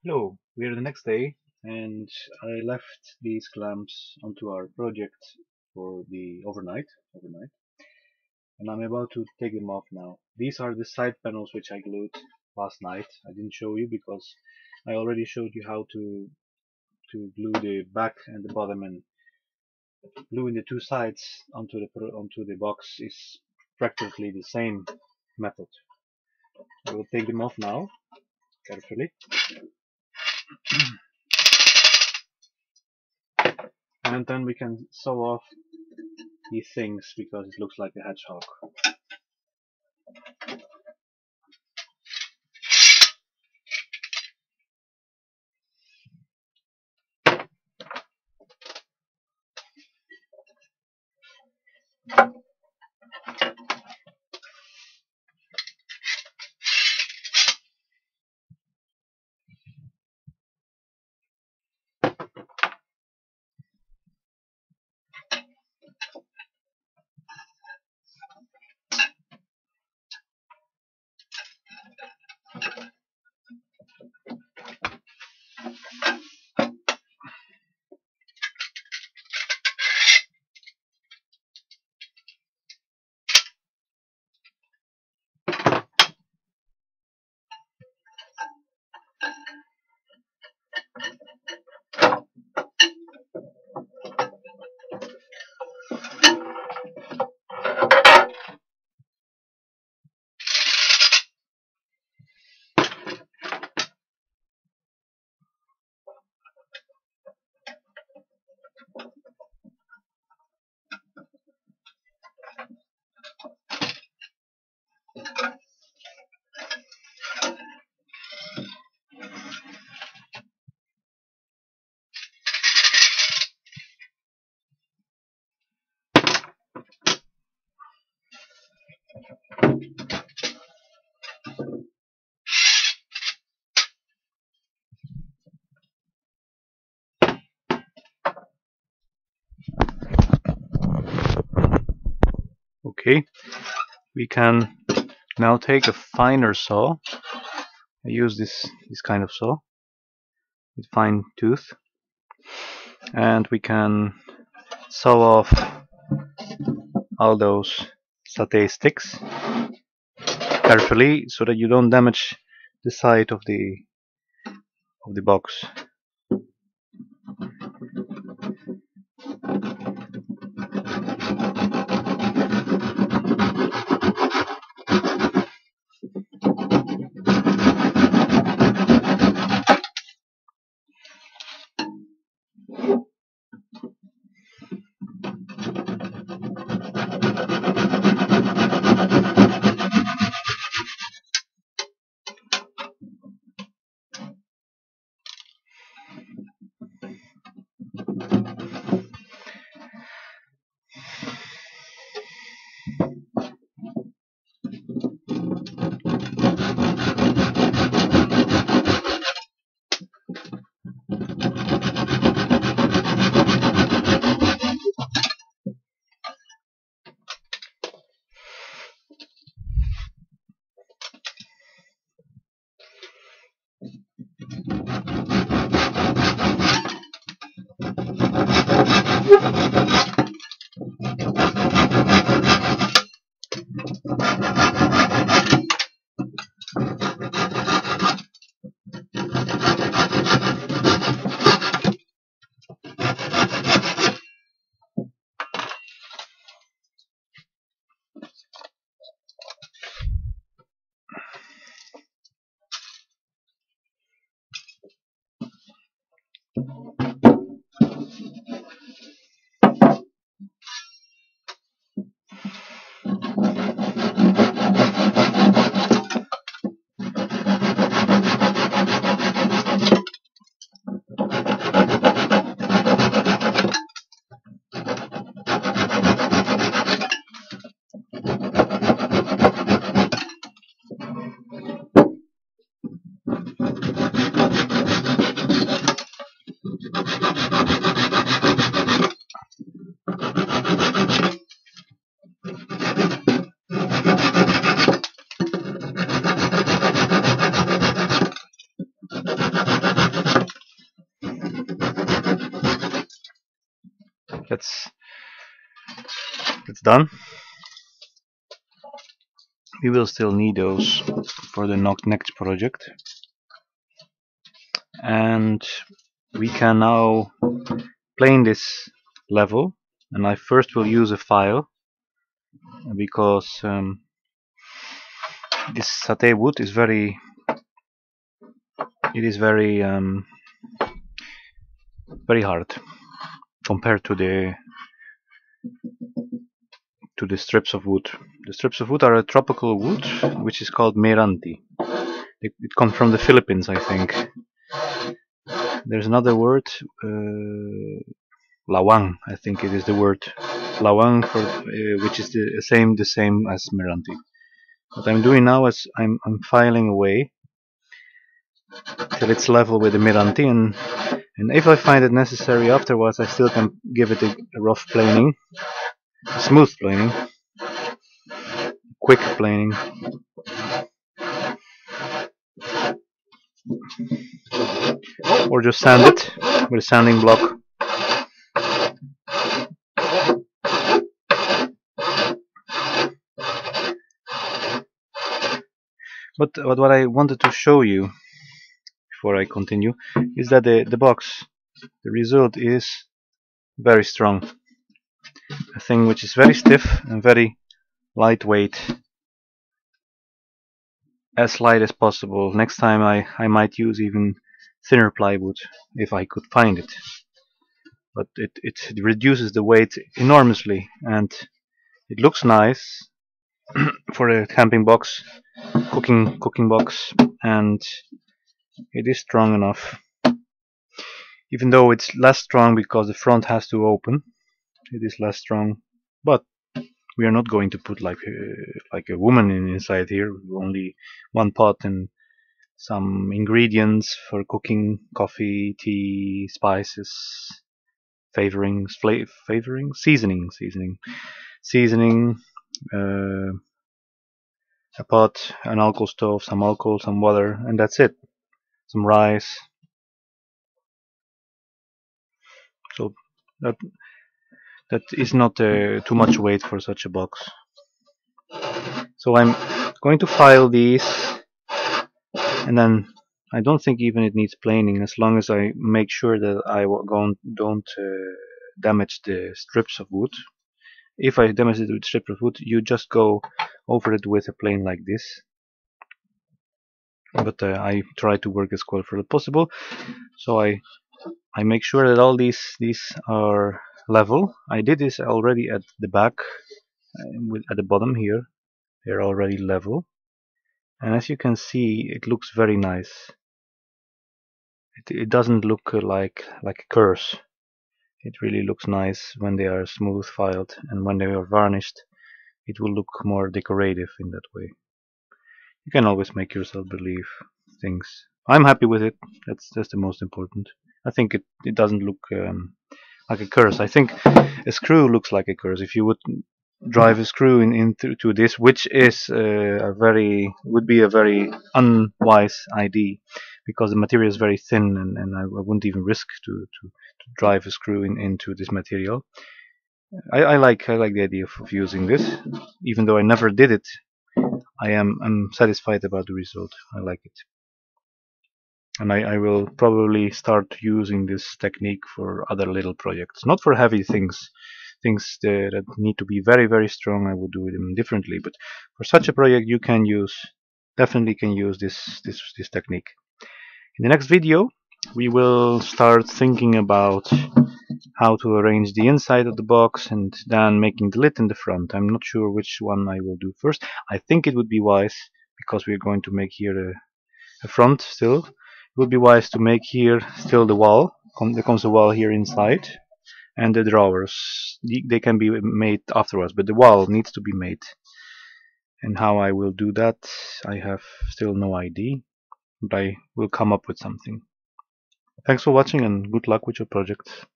Hello, we're the next day and I left these clamps onto our project for the overnight, and I'm about to take them off now. These are the side panels which I glued last night. I didn't show you because I already showed you how to glue the back and the bottom, and gluing the two sides onto the box is practically the same method. I will take them off now carefully. And then we can sew off these things because it looks like a hedgehog. Okay, we can now take a finer saw. I use this kind of saw with fine tooth, and we can saw off all those satay sticks carefully so that you don't damage the side of the box. that's done. We will still need those for the next project, and we can now plane this level. And I first will use a file because this satay wood is very very hard compared to the strips of wood. The strips of wood are a tropical wood which is called meranti. It comes from the Philippines, I think. There's another word, lawang, I think it is the word lawang, for which is the same as meranti. What I'm doing now is I'm filing away till it's level with the meranti, and if I find it necessary afterwards, I still can give it a rough planing, a smooth planing, quick planing. Or just sand it with a sanding block. But what I wanted to show you before I continue is that the box, the result is very strong. A thing which is very stiff and very lightweight, as light as possible. Next time I might use even thinner plywood if I could find it. But it reduces the weight enormously, and it looks nice for a camping box, cooking box, and it is strong enough. Even though it's less strong because the front has to open, it is less strong. But we are not going to put like a woman inside here. Only one pot and some ingredients for cooking: coffee, tea, spices, seasoning, a pot, an alcohol stove, some alcohol, some water, and that's it. Some rice. So that is not too much weight for such a box. So I'm going to file these, and then I don't think even it needs planing, as long as I make sure that I don't damage the strips of wood. If I damage it with strips of wood, you just go over it with a plane like this. But I try to work as colorful as possible, so I make sure that all these are level. I did this already at the back, at the bottom here. They're already level, and as you can see, it looks very nice. It doesn't look like a curse. It really looks nice when they are smooth filed, and when they are varnished, it will look more decorative in that way. You can always make yourself believe things. I'm happy with it. That's the most important. I think it doesn't look like a curse. I think a screw looks like a curse. If you would drive a screw into this, which is would be a very unwise idea, because the material is very thin, and I wouldn't even risk to drive a screw into this material. I like the idea of using this, even though I never did it. I'm satisfied about the result. I like it, and I will probably start using this technique for other little projects, not for heavy things. Things that need to be very strong, I would do them differently. But for such a project, you can definitely use this technique. In the next video, we will start thinking about how to arrange the inside of the box, and then making the lid in the front. I'm not sure which one I will do first. I think it would be wise, because we're going to make here a front still. It would be wise to make here still the wall. There comes a wall here inside, and the drawers. They can be made afterwards, but the wall needs to be made. And how I will do that, I have still no idea, but I will come up with something. Thanks for watching, and good luck with your project.